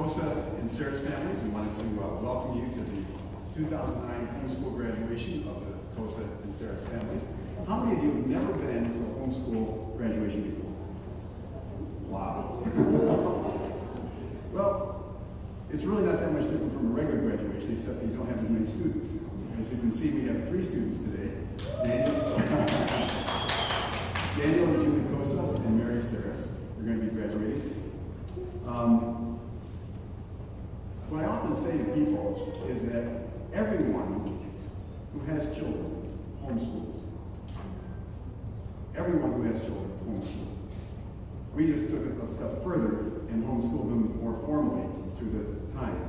COSA and Sarris families, we wanted to welcome you to the 2009 homeschool graduation of the COSA and Sarris families. How many of you have never been to a homeschool graduation before? Wow. Well, it's really not that much different from a regular graduation, except that you don't have as many students. As you can see, we have 3 students today. Daniel and Julie COSA and Mary Sarris. They're going to be graduating. What I often say to people is that everyone who has children homeschools. Everyone who has children homeschools. We just took it a step further and homeschooled them more formally through the time.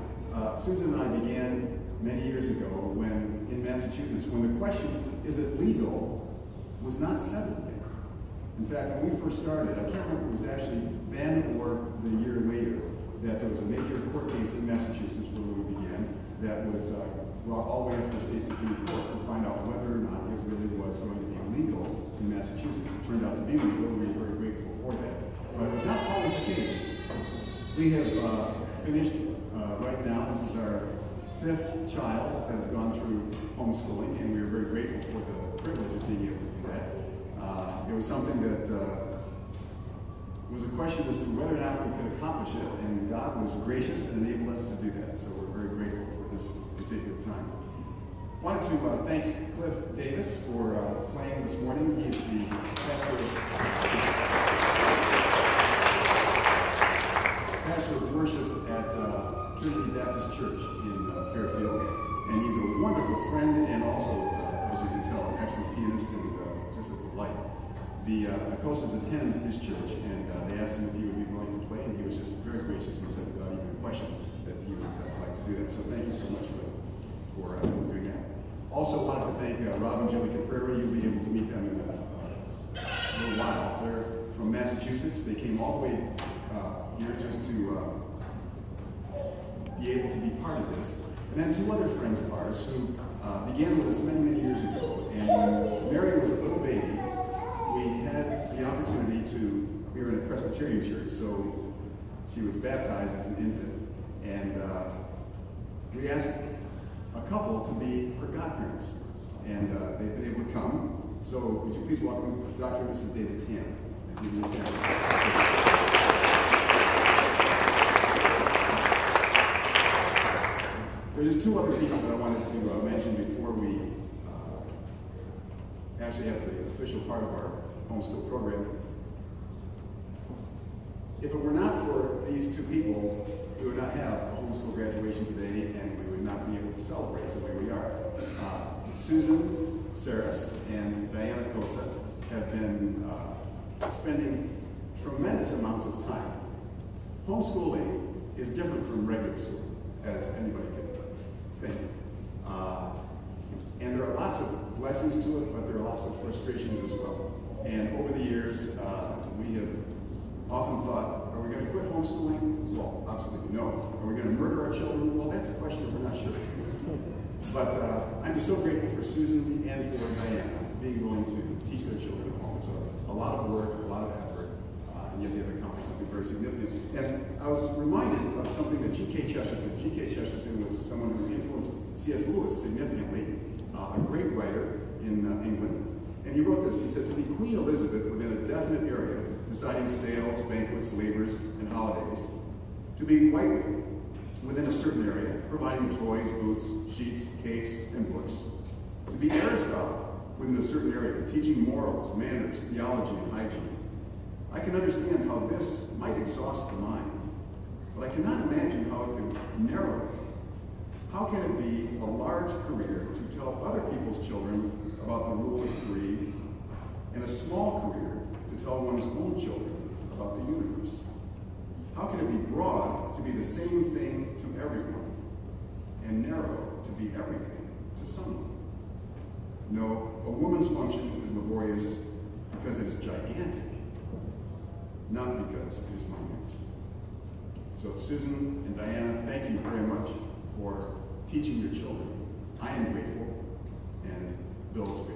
Susan and I began many years ago when, in Massachusetts, when the question, is it legal, was not settled yet. In fact, when we first started, I can't remember if it was actually then or the year later, that there was a major court case in Massachusetts where we began that was brought all the way up to the state Supreme Court to find out whether or not it really was going to be legal in Massachusetts. It turned out to be legal, and we were very grateful for that. But it was not always the case. We have finished right now, this is our 5th child that has gone through homeschooling, and we are very grateful for the privilege of being able to do that. It was something that was a question as to whether or not we could accomplish it, and God was gracious and enabled us to do that, so we're very grateful for this particular time. I wanted to thank Cliff Davis for playing this morning. He's the pastor of worship at Trinity Baptist Church in Fairfield, and he's a wonderful friend and also, as you can tell, an excellent pianist and just a delight. The COSAs attend his church, and they asked him if he would be willing to play, and he was just very gracious and said without even a question that he would like to do that. So thank you so much for doing that. Also wanted to thank Rob and Julie Caprera. You'll be able to meet them in a little while. They're from Massachusetts. They came all the way here just to be able to be part of this. And then 2 other friends of ours who began with us many, many years ago. And when Mary was a little baby, we had the opportunity we were in a Presbyterian church, so she was baptized as an infant. And we asked a couple to be her godparents. And they've been able to come. So would you please welcome Dr. and Mrs. David Tam. There's just 2 other people that I wanted to mention before we actually have the official part of our homeschool program. If it were not for these 2 people, we would not have a homeschool graduation today, and we would not be able to celebrate the way we are. Susan Sarris and Diana COSA have been spending tremendous amounts of time. Homeschooling is different from regular school, as anybody can think. And there are lots of blessings to it, but there are lots of frustrations as well. And over the years, we have often thought, are we going to quit homeschooling? Well, absolutely no. Are we going to murder our children? Well, that's a question that we're not sure. But I'm just so grateful for Susan and for Diana being willing to teach their children at home. It's a lot of work, a lot of effort, and yet they have accomplished something very significant. And I was reminded of something that G.K. Chesterton. G.K. Chesterton was someone who influenced C.S. Lewis significantly, a great writer in England. And he wrote this. He said, to be Queen Elizabeth within a definite area, deciding sales, banquets, labors, and holidays. To be Whiteley within a certain area, providing toys, boots, sheets, cakes, and books. To be Aristotle within a certain area, teaching morals, manners, theology, and hygiene. I can understand how this might exhaust the mind, but I cannot imagine how it could narrow it. How can it be a large career to tell other people's children about the rule of 3, and a small career to tell one's own children about the universe? How can it be broad to be the same thing to everyone, and narrow to be everything to someone? No, a woman's function is laborious because it is gigantic, not because it is minute. So Susan and Diana, thank you very much for teaching your children. I am grateful, and Bill is grateful.